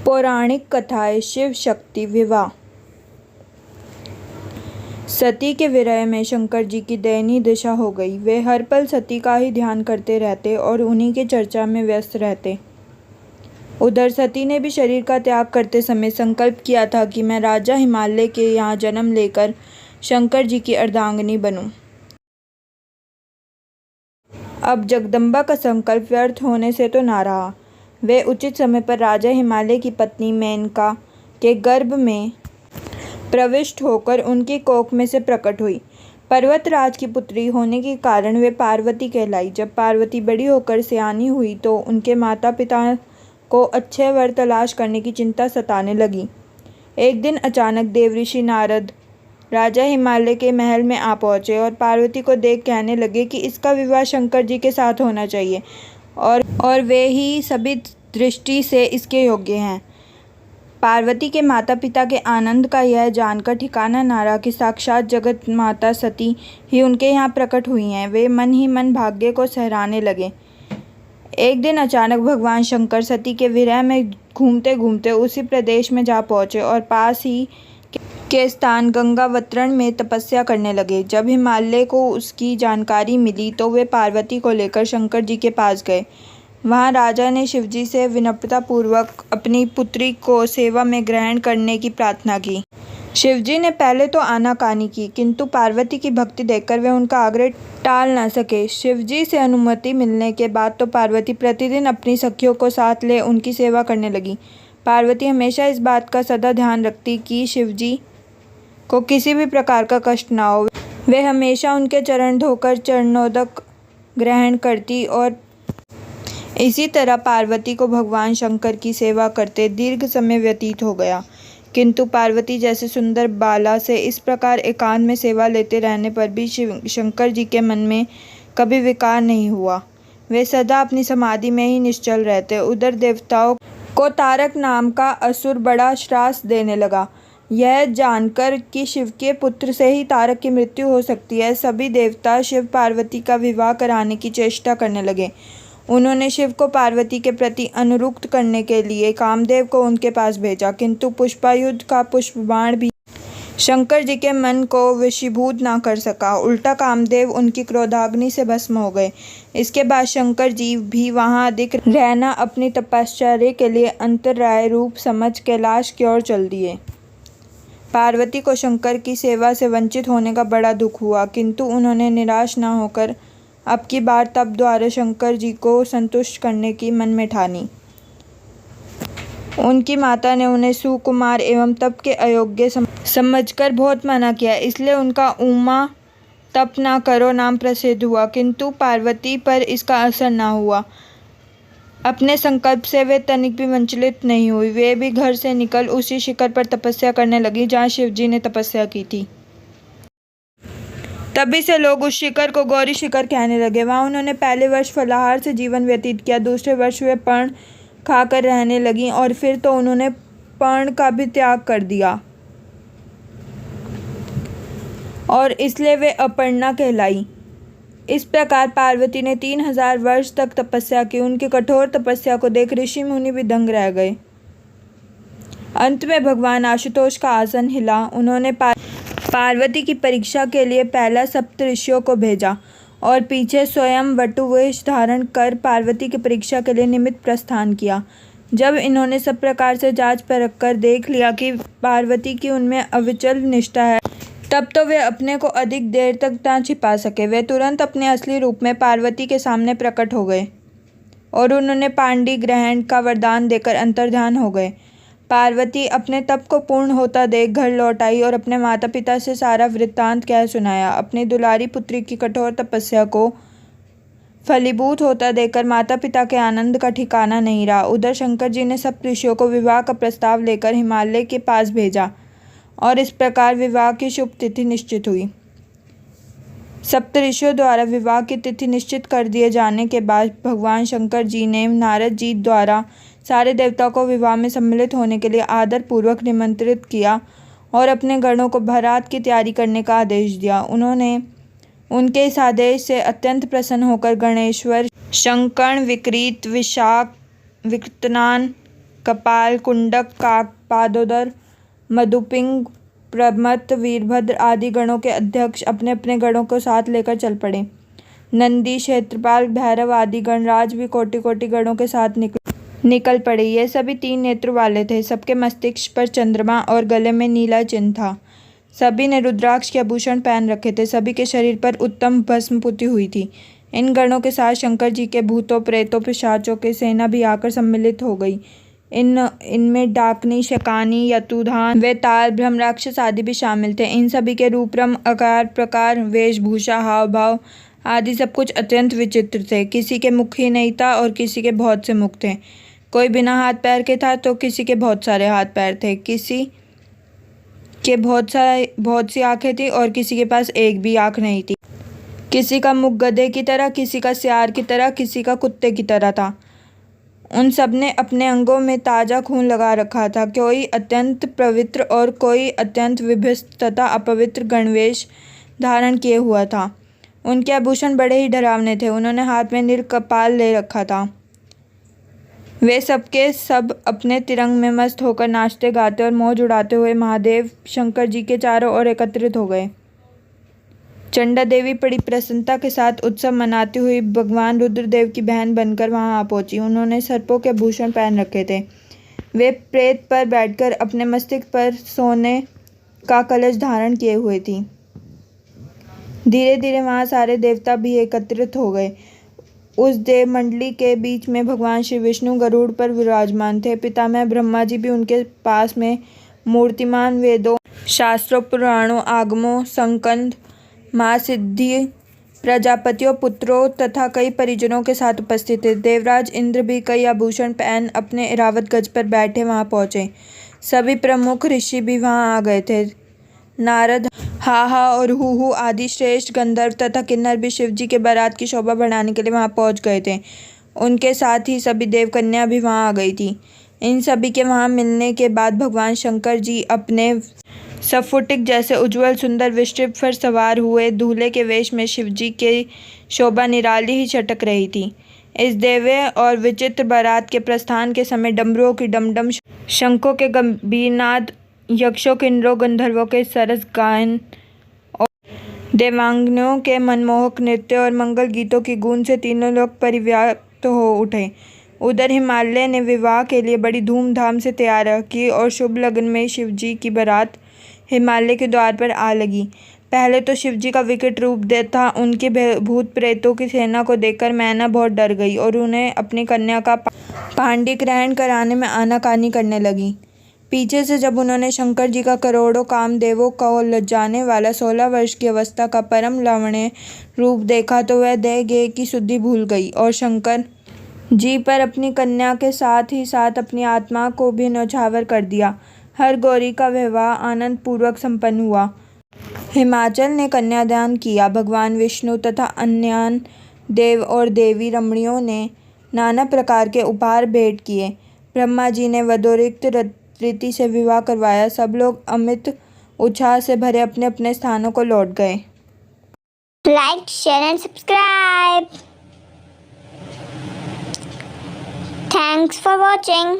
पौराणिक कथाएं शिव शक्ति विवाह। सती के विरह में शंकर जी की दयनीय दशा हो गई। वे हर पल सती का ही ध्यान करते रहते और उन्हीं की चर्चा में व्यस्त रहते। उधर सती ने भी शरीर का त्याग करते समय संकल्प किया था कि मैं राजा हिमालय के यहाँ जन्म लेकर शंकर जी की अर्धांगिनी बनूं। अब जगदम्बा का संकल्प व्यर्थ होने से तो ना रहा। वे उचित समय पर राजा हिमालय की पत्नी मेनका के गर्भ में प्रविष्ट होकर उनकी कोख में से प्रकट हुई। पर्वतराज की पुत्री होने के कारण वे पार्वती कहलाई। जब पार्वती बड़ी होकर सयानी हुई तो उनके माता पिता को अच्छे वर तलाश करने की चिंता सताने लगी। एक दिन अचानक देवऋषि नारद राजा हिमालय के महल में आ पहुंचे और पार्वती को देख कहने लगे कि इसका विवाह शंकर जी के साथ होना चाहिए और वे ही सभी दृष्टि से इसके योग्य हैं। पार्वती के माता पिता के आनंद का यह जानकर ठिकाना ना रहा कि साक्षात जगत माता सती ही उनके यहाँ प्रकट हुई हैं। वे मन ही मन भाग्य को सहराने लगे। एक दिन अचानक भगवान शंकर सती के विरह में घूमते घूमते उसी प्रदेश में जा पहुँचे और पास ही के स्थान गंगावतरण में तपस्या करने लगे। जब हिमालय को उसकी जानकारी मिली तो वे पार्वती को लेकर शंकर जी के पास गए। वहाँ राजा ने शिवजी से विनम्रतापूर्वक अपनी पुत्री को सेवा में ग्रहण करने की प्रार्थना की। शिवजी ने पहले तो आनाकानी की, किंतु पार्वती की भक्ति देखकर वे उनका आग्रह टाल न सके। शिवजी से अनुमति मिलने के बाद तो पार्वती प्रतिदिन अपनी सखियों को साथ ले उनकी सेवा करने लगी। पार्वती हमेशा इस बात का सदा ध्यान रखती कि शिवजी को किसी भी प्रकार का कष्ट ना हो। वे हमेशा उनके चरण धोकर चरणोदक ग्रहण करती और इसी तरह पार्वती को भगवान शंकर की सेवा करते दीर्घ समय व्यतीत हो गया। किंतु पार्वती जैसे सुंदर बाला से इस प्रकार एकांत में सेवा लेते रहने पर भी शंकर जी के मन में कभी विकार नहीं हुआ। वे सदा अपनी समाधि में ही निश्चल रहते। उधर देवताओं को तारक नाम का असुर बड़ा त्रास देने लगा। यह जानकर कि शिव के पुत्र से ही तारक की मृत्यु हो सकती है, सभी देवता शिव पार्वती का विवाह कराने की चेष्टा करने लगे। उन्होंने शिव को पार्वती के प्रति अनुरक्त करने के लिए कामदेव को उनके पास भेजा, किंतु पुष्पायुध का पुष्प बाण भी शंकर जी के मन को वशीभूत ना कर सका। उल्टा कामदेव उनकी क्रोधाग्नि से भस्म हो गए। इसके बाद शंकर जी भी वहां अधिक रहना अपनी तपश्चर्या के लिए अंतराय रूप समझ कैलाश की ओर चल दिए। पार्वती को शंकर की सेवा से वंचित होने का बड़ा दुख हुआ, किंतु उन्होंने निराश न होकर अब की बार तप द्वारा शंकर जी को संतुष्ट करने की मन में ठानी। उनकी माता ने उन्हें सुकुमार एवं तप के अयोग्य समझकर बहुत मना किया, इसलिए उनका उमा तप ना करो नाम प्रसिद्ध हुआ। किंतु पार्वती पर इसका असर ना हुआ। अपने संकल्प से वे तनिक भी वंचित नहीं हुई। वे भी घर से निकल उसी शिखर पर तपस्या करने लगी जहाँ शिवजी ने तपस्या की थी। तभी से लोग उस शिखर को गौरी शिखर कहने लगे। वहाँ उन्होंने पहले वर्ष फलाहार से जीवन व्यतीत किया, दूसरे वर्ष वे पर्ण खाकर रहने लगी और फिर तो उन्होंने पर्ण का भी त्याग कर दिया और इसलिए वे अपर्णा कहलाई। इस प्रकार पार्वती ने 3000 वर्ष तक तपस्या की। उनकी कठोर तपस्या को देख ऋषि मुनि भी दंग रह गए। अंत में भगवान आशुतोष का आसन हिला। उन्होंने पार्वती की परीक्षा के लिए पहला सप्तऋषियों को भेजा और पीछे स्वयं वटुवेश धारण कर पार्वती की परीक्षा के लिए निमित्त प्रस्थान किया। जब इन्होंने सब प्रकार से जांच परख कर देख लिया कि पार्वती की उनमें अविचल निष्ठा है, तब तो वे अपने को अधिक देर तक ना छिपा सके। वे तुरंत अपने असली रूप में पार्वती के सामने प्रकट हो गए और उन्होंने पांडी ग्रहण का वरदान देकर अंतर्ध्यान हो गए। पार्वती अपने तप को पूर्ण होता देख घर लौट आई और अपने माता पिता से सारा वृत्तांत कह सुनाया। अपनी दुलारी पुत्री की कठोर तपस्या को फलीभूत होता देखकर माता पिता के आनंद का ठिकाना नहीं रहा। उधर शंकर जी ने सब ऋषियों को विवाह का प्रस्ताव लेकर हिमालय के पास भेजा और इस प्रकार विवाह की शुभ तिथि निश्चित हुई। सप्तऋषियों द्वारा विवाह की तिथि निश्चित कर दिए जाने के बाद भगवान शंकर जी ने नारद जी द्वारा सारे देवताओं को विवाह में सम्मिलित होने के लिए आदर पूर्वक निमंत्रित किया और अपने गणों को बारात की तैयारी करने का आदेश दिया। उन्होंने उनके इस आदेश से अत्यंत प्रसन्न होकर गणेश्वर, शंकर, विकृत, विशाख, विक्तनान, कपाल, कुंडक, काक, पादोदर, मधुपिंग, प्रमत्त, वीरभद्र आदि गणों के अध्यक्ष अपने अपने गणों को साथ लेकर चल पड़े। नंदी, क्षेत्रपाल, भैरव आदि गणराज भी कोटि कोटि गणों के साथ निकल पड़े। ये सभी 3 नेत्रों वाले थे। सबके मस्तिष्क पर चंद्रमा और गले में नीला चिन्ह था। सभी ने रुद्राक्ष के आभूषण पहन रखे थे। सभी के शरीर पर उत्तम भस्म पुती हुई थी। इन गणों के साथ शंकर जी के भूतों, प्रेतों, पिशाचों की सेना भी आकर सम्मिलित हो गई। इनमें डाकनी, शकानी, यतुधान, वेताल, ब्रह्मराक्षस आदि भी शामिल थे। इन सभी के रूप, रंग, आकार, प्रकार, वेशभूषा, हाव भाव आदि सब कुछ अत्यंत विचित्र थे। किसी के मुख ही नहीं था और किसी के बहुत से मुख थे। कोई बिना हाथ पैर के था तो किसी के बहुत सारे हाथ पैर थे। किसी के बहुत सी आंखें थी और किसी के पास एक भी आंख नहीं थी। किसी का मुख गधे की तरह, किसी का सियार की तरह, किसी का कुत्ते की तरह था। उन सब ने अपने अंगों में ताज़ा खून लगा रखा था। कोई अत्यंत पवित्र और कोई अत्यंत विभत्स तथा अपवित्र गणवेश धारण किए हुआ था। उनके आभूषण बड़े ही डरावने थे। उन्होंने हाथ में नीलकपाल ले रखा था। वे सबके सब अपने तिरंग में मस्त होकर नाचते, गाते और मौज उड़ाते हुए महादेव शंकर जी के चारों ओर एकत्रित हो गए। चंडा देवी बड़ी प्रसन्नता के साथ उत्सव मनाती हुई भगवान रुद्रदेव की बहन बनकर वहां आ पहुंची। उन्होंने सर्पों के आभूषण पहन रखे थे। वे प्रेत पर बैठकर अपने मस्तिष्क पर सोने का कलश धारण किए हुए थी। धीरे धीरे वहां सारे देवता भी एकत्रित हो गए। उस देव मंडली के बीच में भगवान श्री विष्णु गरुड़ पर विराजमान थे। पितामह ब्रह्मा जी भी उनके पास में मूर्तिमान वेदों, शास्त्रों, पुराणों, आगमों, संकंद, महासिद्धि, प्रजापतियों, पुत्रों तथा कई परिजनों के साथ उपस्थित थे। देवराज इंद्र भी कई आभूषण पहन अपने ऐरावत गज पर बैठे वहां पहुंचे। सभी प्रमुख ऋषि भी वहां आ गए थे। नारद, हाहा और हूहू आदि श्रेष्ठ गंधर्व तथा किन्नर भी शिवजी के बारात की शोभा बढ़ाने के लिए वहां पहुंच गए थे। उनके साथ ही सभी देवकन्या भी वहां आ गई थी। इन सभी के वहां मिलने के बाद भगवान शंकर जी अपने स्फटिक जैसे उज्ज्वल सुंदर वृषभ पर सवार हुए। दूल्हे के वेश में शिवजी की शोभा निराली ही चटक रही थी। इस दिव्य और विचित्र बारात के प्रस्थान के समय डमरुओं की डमडम, शंखों के गंभीर नाद, यक्षों, किन्नरों, गंधर्वों के सरस गायन और देवांगनाओं के मनमोहक नृत्य और मंगल गीतों की गूंज से तीनों लोग परिव्याप्त हो उठे। उधर हिमालय ने विवाह के लिए बड़ी धूमधाम से तैयारियां की और शुभ लगन में शिवजी की बारात हिमालय के द्वार पर आ लगी। पहले तो शिवजी का विकट रूप देखा। उनके भूत प्रेतों की सेना को देखकर मैना बहुत डर गई और उन्हें अपनी कन्या का पाणी ग्रहण कराने में आनाकानी करने लगी। पीछे से जब उन्होंने शंकर जी का करोड़ों कामदेवों को लज्जाने वाला 16 वर्ष की अवस्था का परम लावण्य रूप देखा तो वह देह गेह की शुद्धि भूल गई और शंकर जी पर अपनी कन्या के साथ ही साथ अपनी आत्मा को भी न्यौछावर कर दिया। हर गौरी का विवाह आनंद पूर्वक संपन्न हुआ। हिमाचल ने कन्यादान किया। भगवान विष्णु तथा अन्य देव और देवी रमणियों ने नाना प्रकार के उपहार भेंट किए। ब्रह्मा जी ने वधोरिक्त रीति से विवाह करवाया। सब लोग अमित उत्साह से भरे अपने अपने स्थानों को लौट गए। Like, share and subscribe. Thanks for watching.